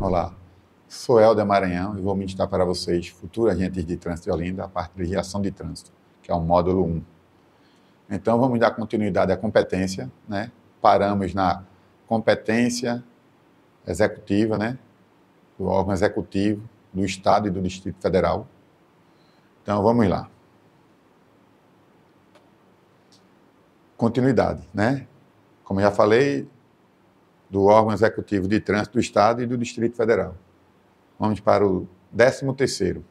Olá, sou Helder Maranhão e vou ministrar para vocês, futuros agentes de trânsito de Olinda, a parte de reação de trânsito, que é o módulo 1. Então, vamos dar continuidade à competência, né? Paramos na competência executiva, né? Do órgão executivo do Estado e do Distrito Federal. Então, vamos lá. Continuidade, né? Como já falei, do órgão executivo de trânsito do Estado e do Distrito Federal. Vamos para o 13º.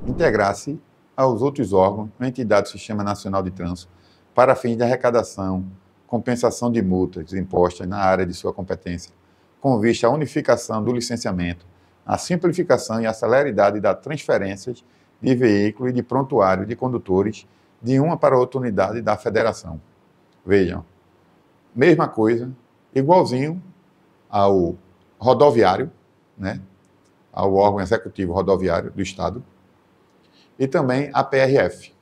Integrar-se aos outros órgãos ou entidades do Sistema Nacional de Trânsito para fins de arrecadação, compensação de multas impostas na área de sua competência, com vista à unificação do licenciamento, a simplificação e a celeridade das transferências de veículos e de prontuário de condutores de uma para outra unidade da federação. Vejam, mesma coisa, igualzinho ao rodoviário, né? Ao órgão executivo rodoviário do Estado, e também a PRF,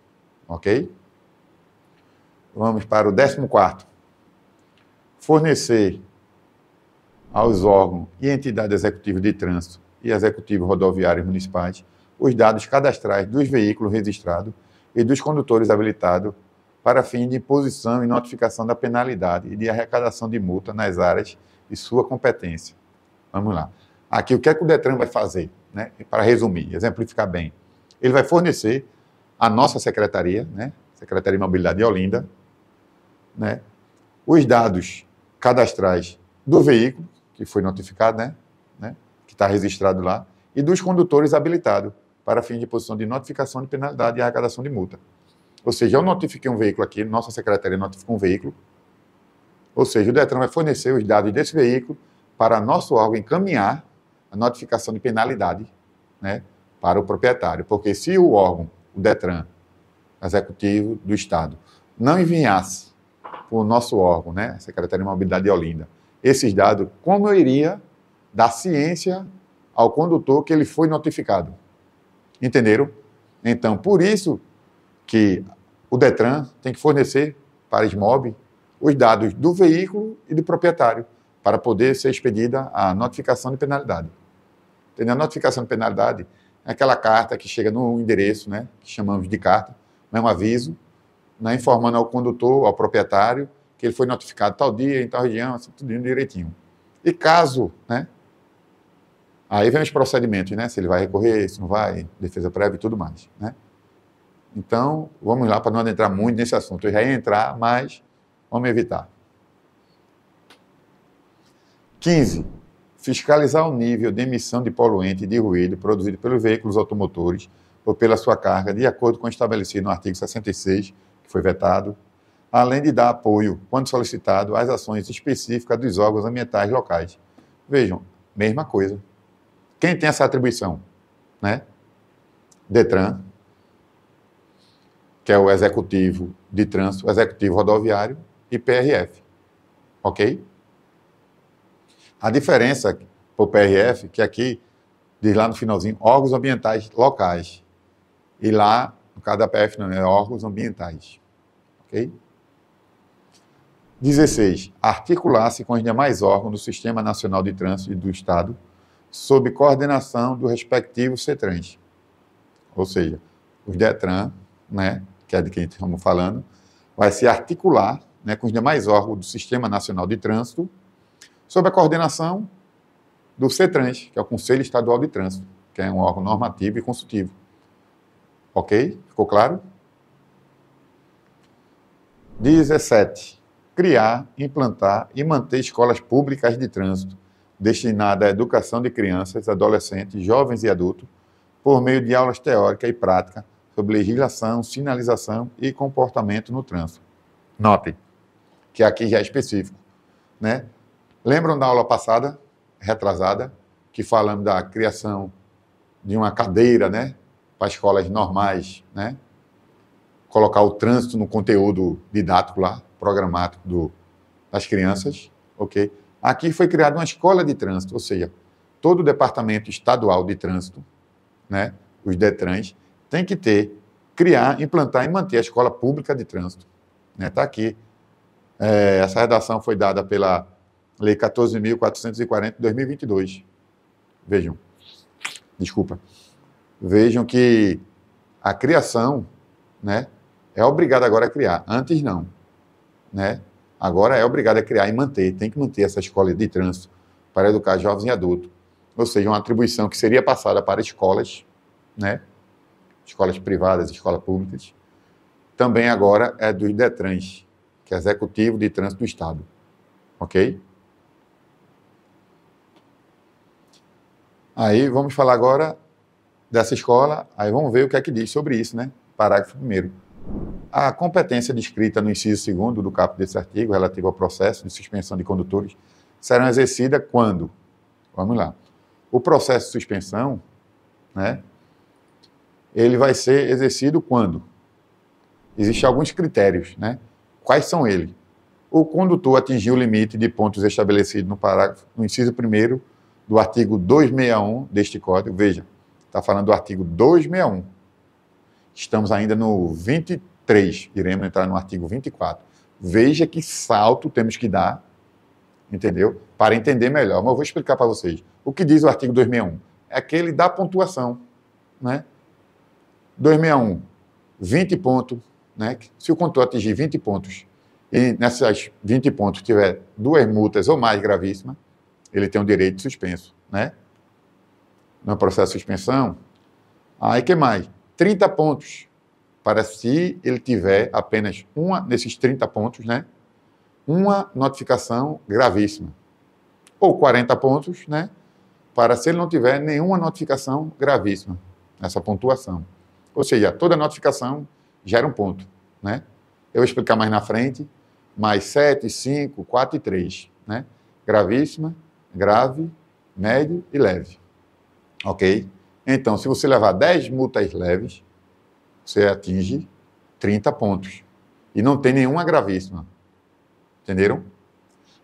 ok? Vamos para o 14º. Fornecer aos órgãos e entidades executivas de trânsito e executivos rodoviários municipais os dados cadastrais dos veículos registrados e dos condutores habilitados para fim de imposição e notificação da penalidade e de arrecadação de multa nas áreas de sua competência. Vamos lá. Aqui, o que é que o Detran vai fazer? Né? Para resumir, exemplificar bem. Ele vai fornecer à nossa secretaria, né? Secretaria de Mobilidade de Olinda, né? Os dados cadastrais do veículo, que foi notificado, né? Que está registrado lá, e dos condutores habilitados para fim de imposição de notificação de penalidade e arrecadação de multa. Ou seja, eu notifiquei um veículo aqui, nossa secretaria notificou um veículo, ou seja, o Detran vai fornecer os dados desse veículo para nosso órgão encaminhar a notificação de penalidade, né, para o proprietário. Porque se o órgão, o Detran, executivo do Estado, não enviasse para o nosso órgão, né, a Secretaria de Mobilidade de Olinda, esses dados, como eu iria dar ciência ao condutor que ele foi notificado? Entenderam? Então, por isso que o Detran tem que fornecer para a SMOB os dados do veículo e do proprietário para poder ser expedida a notificação de penalidade. Entendeu? A notificação de penalidade é aquela carta que chega no endereço, né, que chamamos de carta, é um aviso, né, informando ao condutor, ao proprietário, que ele foi notificado tal dia, em tal região, assim, tudo direitinho. E caso, né, aí vem os procedimentos, né, se ele vai recorrer, se não vai, defesa prévia e tudo mais, né. Então, vamos lá, para não adentrar muito nesse assunto. Eu já ia entrar, mas vamos evitar. 15. Fiscalizar o nível de emissão de poluente e de ruído produzido pelos veículos automotores ou pela sua carga, de acordo com o estabelecido no artigo 66, que foi vetado, além de dar apoio, quando solicitado, às ações específicas dos órgãos ambientais locais. Vejam, mesma coisa. Quem tem essa atribuição? Né? Detran, que é o executivo de trânsito, o executivo rodoviário, e PRF. Ok? A diferença para o PRF, que aqui diz lá no finalzinho, órgãos ambientais locais. E lá, no caso da PRF, não é órgãos ambientais. Ok? 16. Articular-se com os demais órgãos do Sistema Nacional de Trânsito e do Estado, sob coordenação do respectivo CETRANS. Ou seja, os Detran, né, que é de quem estamos falando, vai se articular, né, com os demais órgãos do Sistema Nacional de Trânsito, sob a coordenação do CETRANS, que é o Conselho Estadual de Trânsito, que é um órgão normativo e consultivo. Ok? Ficou claro? 17. Criar, implantar e manter escolas públicas de trânsito destinadas à educação de crianças, adolescentes, jovens e adultos, por meio de aulas teóricas e práticas sobre legislação, sinalização e comportamento no trânsito. Notem que aqui já é específico, né? Lembram da aula passada, retrasada, que falamos da criação de uma cadeira, né, para escolas normais, né? Colocar o trânsito no conteúdo didático lá, programático das crianças, ok? Aqui foi criada uma escola de trânsito, ou seja, todo o departamento estadual de trânsito, né, os Detrans, tem que criar, implantar e manter a escola pública de trânsito. Está aqui. Essa redação foi dada pela Lei 14.440 de 2022. vejam, desculpa, vejam que a criação, né, é obrigada agora a criar, antes não, né? Agora é obrigado a criar e manter, tem que manter essa escola de trânsito para educar jovens e adultos. Ou seja, uma atribuição que seria passada para escolas, né? Escolas privadas, escolas públicas. Também agora é dos DETRANs, que é Executivo de Trânsito do Estado. Ok? Aí vamos falar agora dessa escola, aí vamos ver o que é que diz sobre isso, né? Parágrafo 1º. A competência descrita no inciso 2º do caput desse artigo, relativo ao processo de suspensão de condutores, serão exercidas quando? Vamos lá. O processo de suspensão, né, ele vai ser exercido quando? Existem alguns critérios, né? Quais são eles? O condutor atingiu o limite de pontos estabelecido no parágrafo, no inciso 1º do artigo 261 deste Código. Veja, está falando do artigo 261. Estamos ainda no 23, iremos entrar no artigo 24. Veja que salto temos que dar, entendeu? Para entender melhor. Mas eu vou explicar para vocês. O que diz o artigo 261? É aquele da pontuação, né? 261, 20 pontos, né? Se o condutor atingir 20 pontos e nessas 20 pontos tiver 2 multas ou mais gravíssimas, ele tem o direito de suspenso, né? No processo de suspensão. Aí, que mais? 30 pontos, para se ele tiver apenas uma, nesses 30 pontos, né? Uma notificação gravíssima. Ou 40 pontos, né? Para se ele não tiver nenhuma notificação gravíssima, nessa pontuação. Ou seja, toda notificação gera um ponto, né? Eu vou explicar mais na frente, mais 7, 5, 4 e 3, né? Gravíssima, grave, médio e leve. Ok? Então, se você levar 10 multas leves, você atinge 30 pontos. E não tem nenhuma gravíssima. Entenderam?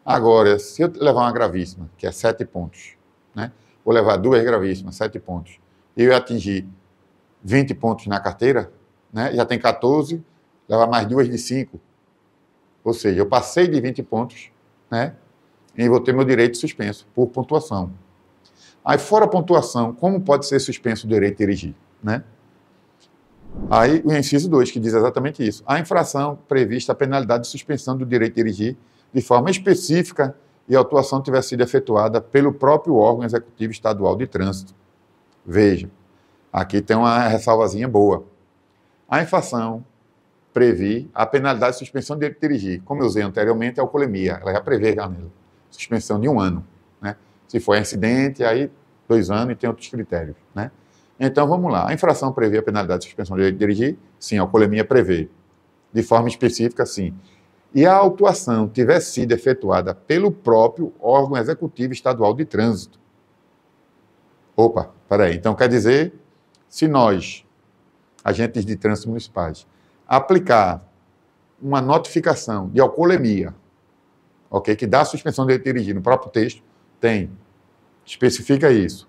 Agora, se eu levar uma gravíssima, que é 7 pontos, né? Vou levar 2 gravíssimas, 7 pontos, e eu atingir 20 pontos na carteira, né? Já tem 14, levar mais 2 de 5. Ou seja, eu passei de 20 pontos, né? E vou ter meu direito suspenso por pontuação. Aí, fora a pontuação, como pode ser suspenso o direito de dirigir, né? Aí, o inciso 2, que diz exatamente isso. A infração prevista a penalidade de suspensão do direito de dirigir de forma específica e a autuação tiver sido efetuada pelo próprio órgão executivo estadual de trânsito. Veja, aqui tem uma ressalvazinha boa. A infração prevê a penalidade de suspensão do direito de dirigir. Como eu usei anteriormente, é a alcoolemia. Ela já prevê, Carnelo, suspensão de 1 ano, né? Se for acidente, aí 2 anos e tem outros critérios, né? Então, vamos lá. A infração prevê a penalidade de suspensão do direito de dirigir? Sim, a alcoolemia prevê. De forma específica, sim. E a autuação tiver sido efetuada pelo próprio órgão executivo estadual de trânsito. Opa, peraí. Então, quer dizer, se nós, agentes de trânsito municipais, aplicar uma notificação de alcoolemia, ok, que dá a suspensão do direito de dirigir no próprio texto, especifica isso.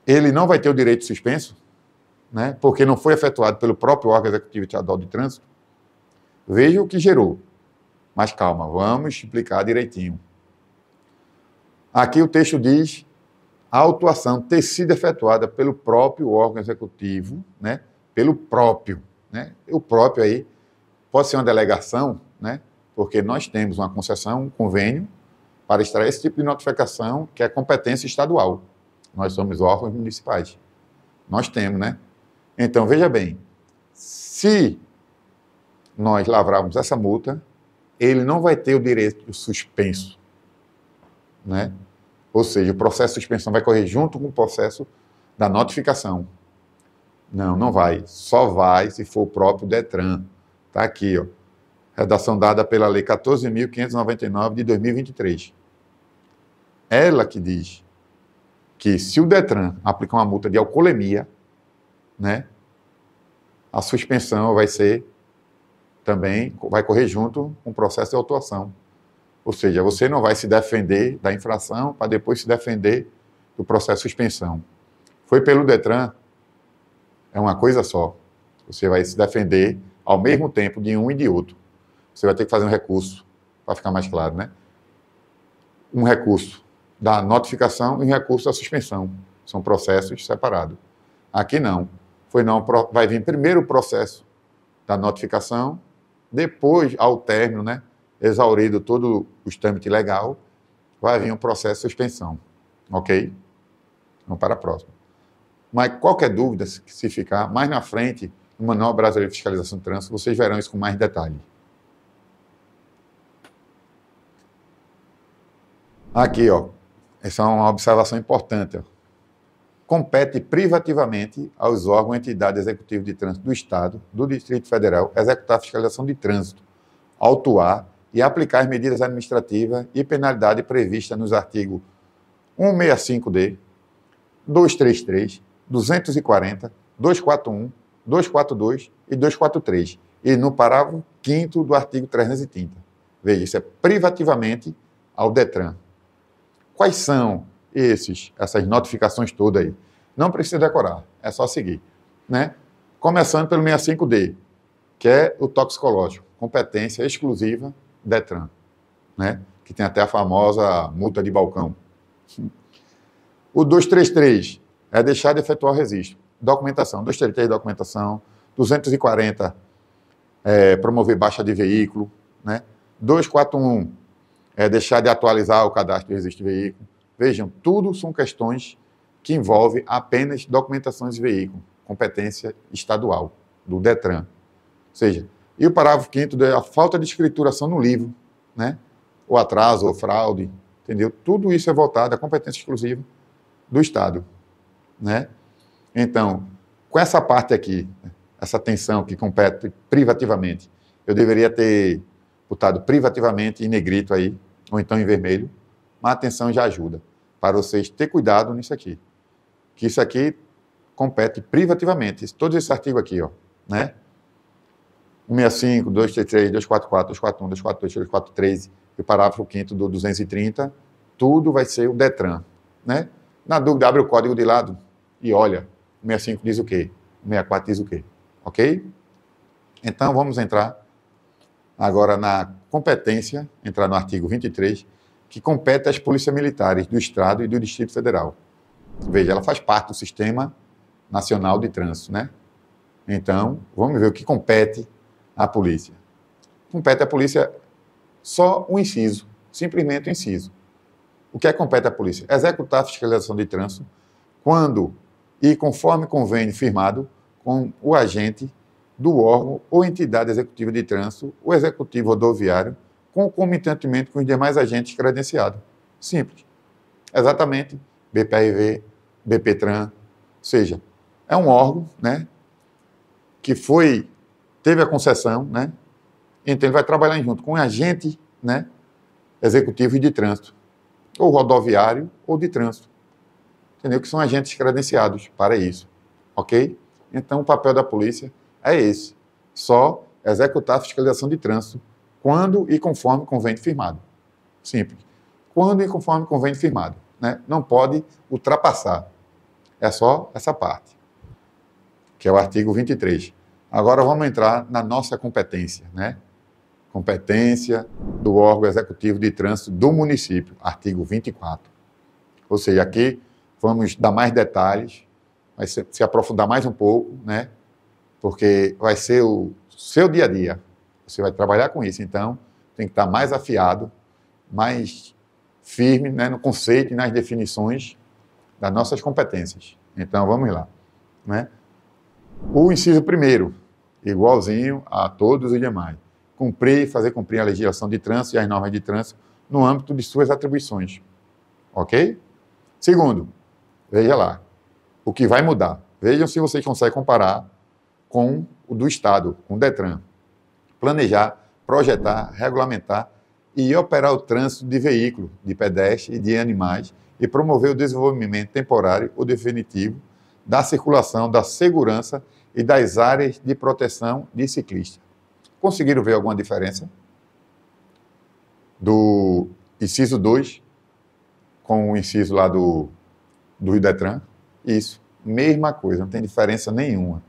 Ele não vai ter o direito de suspenso, né, porque não foi efetuado pelo próprio órgão executivo estadual de trânsito. Veja o que gerou. Mas calma, vamos explicar direitinho. Aqui o texto diz a autuação ter sido efetuada pelo próprio órgão executivo, né, pelo próprio, né, o próprio aí pode ser uma delegação, né, porque nós temos uma concessão, um convênio, para extrair esse tipo de notificação, que é competência estadual. Nós somos órgãos municipais. Nós temos, né? Então, veja bem, se nós lavrarmos essa multa, ele não vai ter o direito de suspenso, né? Ou seja, o processo de suspensão vai correr junto com o processo da notificação. Não, não vai. Só vai se for o próprio DETRAN. Está aqui, ó. Redação dada pela Lei 14.599 de 2023. Ela que diz que se o DETRAN aplicar uma multa de alcoolemia, né, a suspensão vai ser também, vai correr junto com o processo de autuação. Ou seja, você não vai se defender da infração para depois se defender do processo de suspensão. Foi pelo DETRAN, é uma coisa só. Você vai se defender ao mesmo tempo de um e de outro. Você vai ter que fazer um recurso, para ficar mais claro, né? Um recurso da notificação e recurso à suspensão. São processos separados. Aqui não. Vai vir primeiro o processo da notificação, depois, ao término, né, exaurido todo o trâmite legal, vai vir um processo de suspensão. Ok? Vamos para a próxima. Mas qualquer dúvida, se ficar, mais na frente, no Manual Brasileiro de Fiscalização de Trânsito, vocês verão isso com mais detalhe. Aqui, ó, essa é uma observação importante. Ó. Compete privativamente aos órgãos e entidades executivas de trânsito do Estado, do Distrito Federal, executar a fiscalização de trânsito, autuar e aplicar as medidas administrativas e penalidade prevista nos artigos 165-D, 233, 240, 241, 242 e 243, e no parágrafo 5º do artigo 330. Veja, isso é privativamente ao DETRAN. Quais são essas notificações todas aí? Não precisa decorar, é só seguir. Né? Começando pelo 65D, que é o toxicológico, competência exclusiva DETRAN, né? Que tem até a famosa multa de balcão. O 233 é deixar de efetuar o registro. Documentação, 233 documentação, 240 promover baixa de veículo, né? 241 é deixar de atualizar o cadastro de registro de veículo. Vejam, tudo são questões que envolvem apenas documentações de veículo, competência estadual, do DETRAN. Ou seja, e o parágrafo 5º é a falta de escrituração no livro, né? Ou atraso, ou fraude, entendeu? Tudo isso é voltado à competência exclusiva do Estado, né? Então, com essa parte aqui, essa atenção que compete privativamente, eu deveria ter botado privativamente em negrito aí, ou então em vermelho, mas a atenção já ajuda, para vocês ter cuidado nisso aqui. Que isso aqui compete privativamente, todos esses artigos aqui, ó, né? 165, 233, 244, 241, 242, 243 e o parágrafo 5º do 230, tudo vai ser o DETRAN, né? Na dúvida, abre o código de lado e olha, o 65 diz o quê? O 64 diz o quê? Ok? Então, vamos entrar agora na competência, entrar no artigo 23, que compete às polícias militares do Estado e do Distrito Federal. Veja, ela faz parte do Sistema Nacional de Trânsito, né? Então, vamos ver o que compete à polícia. Compete à polícia só o inciso, simplesmente o inciso. O que é que compete à polícia? Executar a fiscalização de trânsito quando e conforme convênio firmado com o agente do órgão ou entidade executiva de trânsito ou executivo rodoviário, concomitantemente com os demais agentes credenciados. Simples. Exatamente. BPRV, BPTran, ou seja, é um órgão, né, que teve a concessão, né, então ele vai trabalhar junto com o agente, né, executivo de trânsito, ou rodoviário ou de trânsito. Entendeu? Que são agentes credenciados para isso. Ok? Então o papel da polícia é esse. Só executar a fiscalização de trânsito quando e conforme convênio firmado. Simples. Quando e conforme convênio firmado. Né? Não pode ultrapassar. É só essa parte, que é o artigo 23. Agora vamos entrar na nossa competência, né? Competência do órgão executivo de trânsito do município, artigo 24. Ou seja, aqui vamos dar mais detalhes, vai se aprofundar mais um pouco, né? Porque vai ser o seu dia a dia. Você vai trabalhar com isso, então tem que estar mais afiado, mais firme, né, no conceito e nas definições das nossas competências. Então, vamos lá. Né? O inciso primeiro, igualzinho a todos os demais. Cumprir e fazer cumprir a legislação de trânsito e as normas de trânsito no âmbito de suas atribuições. Ok? Segundo, veja lá, o que vai mudar. Vejam se vocês conseguem comparar com o do Estado, com o DETRAN. Planejar, projetar, regulamentar e operar o trânsito de veículos, de pedestres e de animais e promover o desenvolvimento temporário ou definitivo da circulação, da segurança e das áreas de proteção de ciclistas. Conseguiram ver alguma diferença do inciso 2 com o inciso lá do DETRAN? Isso, mesma coisa, não tem diferença nenhuma.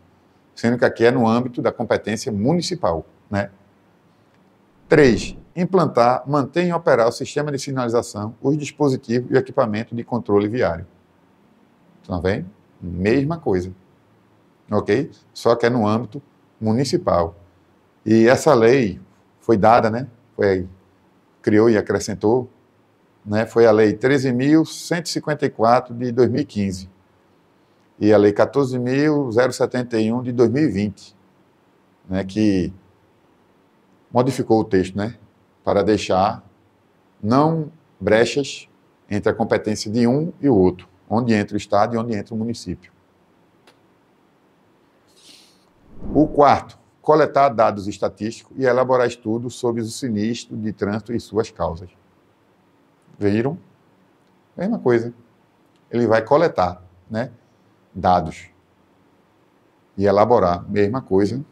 Sendo que aqui é no âmbito da competência municipal, né? 3. implantar, manter e operar o sistema de sinalização, os dispositivos e equipamento de controle viário. Estão vendo? Mesma coisa. Ok? Só que é no âmbito municipal. E essa lei foi dada, né? Criou e acrescentou, né? Foi a Lei 13.154 de 2015 e a Lei 14.071 de 2020, né? Que modificou o texto, né? Para deixar não brechas entre a competência de um e o outro, onde entra o Estado e onde entra o município. O quarto, coletar dados estatísticos e elaborar estudos sobre o sinistro de trânsito e suas causas. Viram? Mesma coisa. Ele vai coletar, né, dados e elaborar, mesma coisa,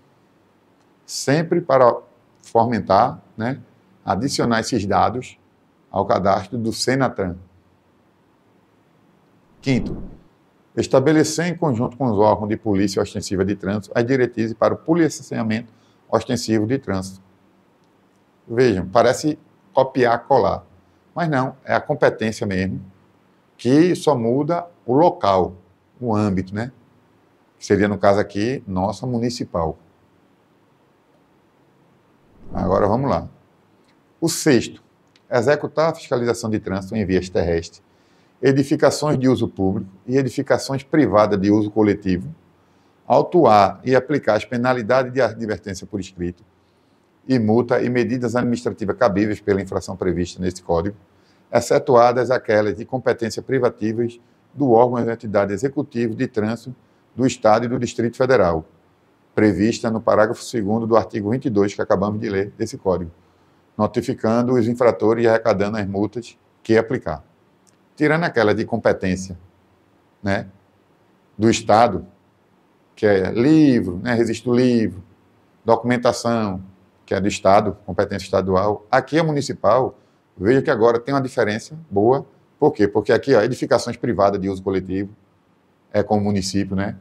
sempre para fomentar, né, adicionar esses dados ao cadastro do Senatran. Quinto, estabelecer em conjunto com os órgãos de polícia ostensiva de trânsito as diretrizes para o policiamento ostensivo de trânsito. Vejam, parece copiar, colar, mas não, é a competência mesmo, que só muda o local, o âmbito, né? Que seria, no caso aqui, nossa municipal. Agora vamos lá. O sexto, executar a fiscalização de trânsito em vias terrestres, edificações de uso público e edificações privadas de uso coletivo, autuar e aplicar as penalidades de advertência por escrito e multa e medidas administrativas cabíveis pela infração prevista neste Código, excetuadas aquelas de competência privativas do órgão da entidade executiva de trânsito do Estado e do Distrito Federal, prevista no parágrafo 2º do artigo 22, que acabamos de ler desse Código, notificando os infratores e arrecadando as multas que aplicar. Tirando aquela de competência, né, do Estado, que é livro, né, registro livro, documentação, que é do Estado, competência estadual. Aqui é municipal. Veja que agora tem uma diferença boa. Por quê? Porque aqui, ó, edificações privadas de uso coletivo, é com o município, né?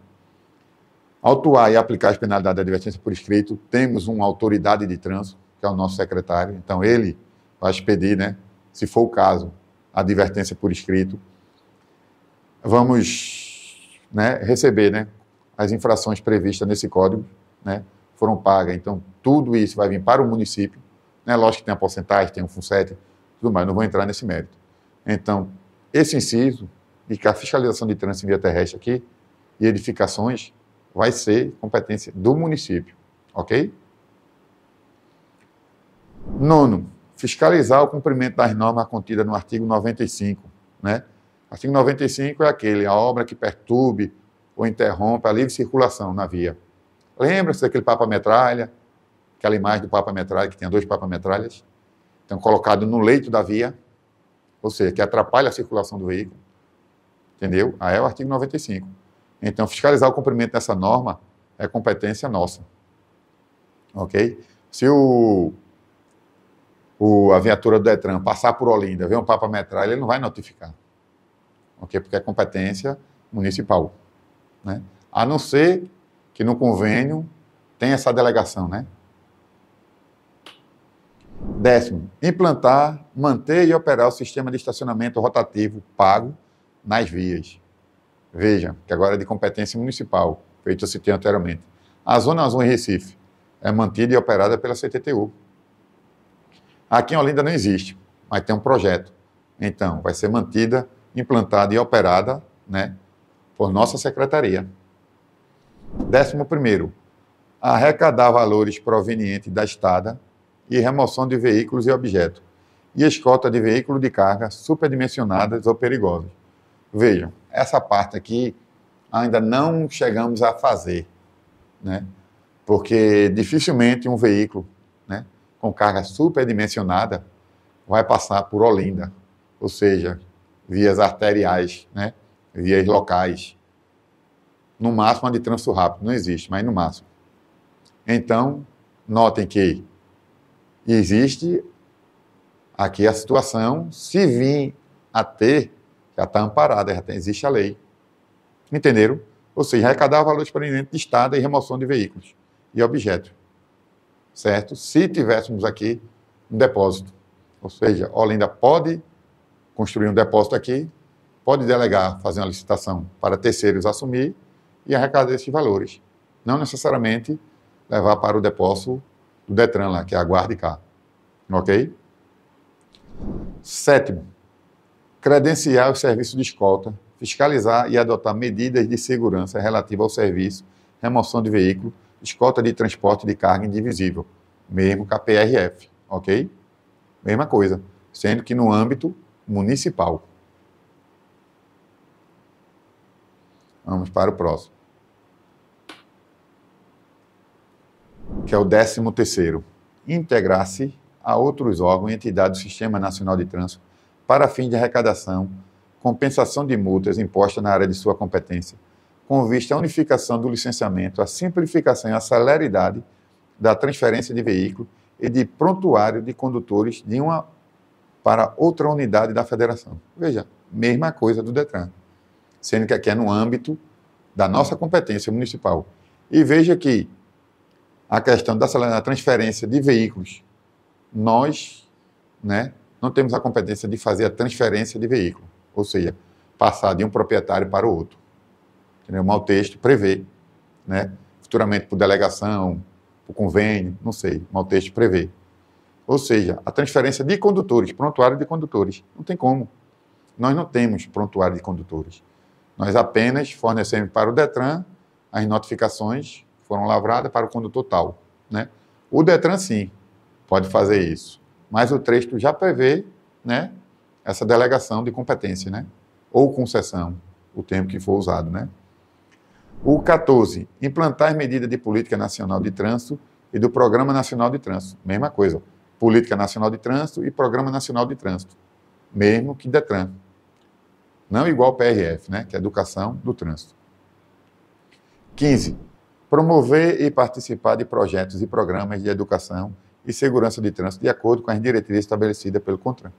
Autuar e aplicar as penalidades de advertência por escrito, temos uma autoridade de trânsito, que é o nosso secretário, então ele vai expedir, né, se for o caso, a advertência por escrito. Vamos, né, receber, né, as infrações previstas nesse código, né, foram pagas, então tudo isso vai vir para o município, né, lógico que tem a porcentagem, tem o FUNSET, tudo mais, não vou entrar nesse mérito. Então, esse inciso de que a fiscalização de trânsito em via terrestre aqui e edificações vai ser competência do município, ok? Nono, fiscalizar o cumprimento das normas contidas no artigo 95, né? Artigo 95 é a obra que perturbe ou interrompe a livre circulação na via. Lembra-se daquele papa-metralha, aquela imagem do papa-metralha, que tinha 2 papa-metralhas, então colocado no leito da via, ou seja, que atrapalha a circulação do veículo, entendeu? Aí é o artigo 95. Então, fiscalizar o cumprimento dessa norma é competência nossa, ok? Se a viatura do Detran passar por Olinda, ver um papa-metralha, ele não vai notificar, ok? Porque é competência municipal, né? A não ser que no convênio tem essa delegação, né? 10º, implantar, manter e operar o sistema de estacionamento rotativo pago nas vias. Veja, que agora é de competência municipal, feito eu citei anteriormente. A Zona Azul em Recife é mantida e operada pela CTTU. Aqui em Olinda não existe, mas tem um projeto. Então, vai ser mantida, implantada e operada, né, por nossa secretaria. 11º, arrecadar valores provenientes da estada e remoção de veículos e objetos, e escolta de veículos de carga superdimensionadas ou perigosas. Vejam, essa parte aqui ainda não chegamos a fazer, né? Porque dificilmente um veículo, né, com carga superdimensionada vai passar por Olinda, ou seja, vias arteriais, né, vias locais. No máximo a de trânsito rápido, não existe, mas no máximo. Então, notem que existe aqui a situação, se vir a ter, já está amparada, existe a lei. Entenderam? Ou seja, arrecadar valores provenientes de estada e remoção de veículos e objetos. Certo? Se tivéssemos aqui um depósito. Ou seja, a Olinda pode construir um depósito aqui, pode delegar, fazer uma licitação para terceiros assumir e arrecadar esses valores. Não necessariamente levar para o depósito do Detran lá, que é a Guarda Cá. Ok? 7º, credenciar o serviço de escolta, fiscalizar e adotar medidas de segurança relativas ao serviço, remoção de veículo, escolta de transporte de carga indivisível, mesmo com a PRF, ok? Mesma coisa, sendo que no âmbito municipal. Vamos para o próximo. Que é o 13º. Integrar-se a outros órgãos e entidades do Sistema Nacional de Trânsito para fim de arrecadação, compensação de multas impostas na área de sua competência, com vista à unificação do licenciamento, a simplificação e a celeridade da transferência de veículo e de prontuário de condutores de uma para outra unidade da federação. Veja, mesma coisa do Detran, sendo que aqui é no âmbito da nossa competência municipal. E veja que a questão da transferência de veículos, nós, né, não temos a competência de fazer a transferência de veículo, ou seja, passar de um proprietário para o outro. Entendeu? O maltexto prevê, né, futuramente por delegação, por convênio, não sei, o maltexto prevê. Ou seja, a transferência de condutores, prontuário de condutores, não tem como. Nós não temos prontuário de condutores. Nós apenas fornecemos para o Detran as notificações que foram lavradas para o condutor tal, né? O Detran, sim, pode fazer isso, mas o texto já prevê, né, essa delegação de competência, né? Ou concessão, o termo que for usado, né? O 14, implantar as medidas de política nacional de trânsito e do Programa Nacional de Trânsito. Mesma coisa, Política Nacional de Trânsito e Programa Nacional de Trânsito. Mesmo que Detran. Não igual PRF, né, que é Educação do Trânsito. 15, promover e participar de projetos e programas de educação e segurança de trânsito de acordo com as diretrizes estabelecidas pelo CONTRAN.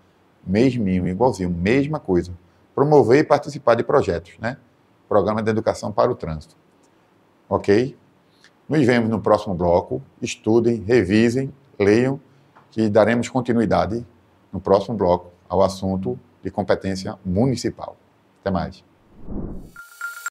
Mesminho, igualzinho, mesma coisa. Promover e participar de projetos, né? Programa de educação para o trânsito. Ok? Nos vemos no próximo bloco. Estudem, revisem, leiam, que daremos continuidade no próximo bloco ao assunto de competência municipal. Até mais.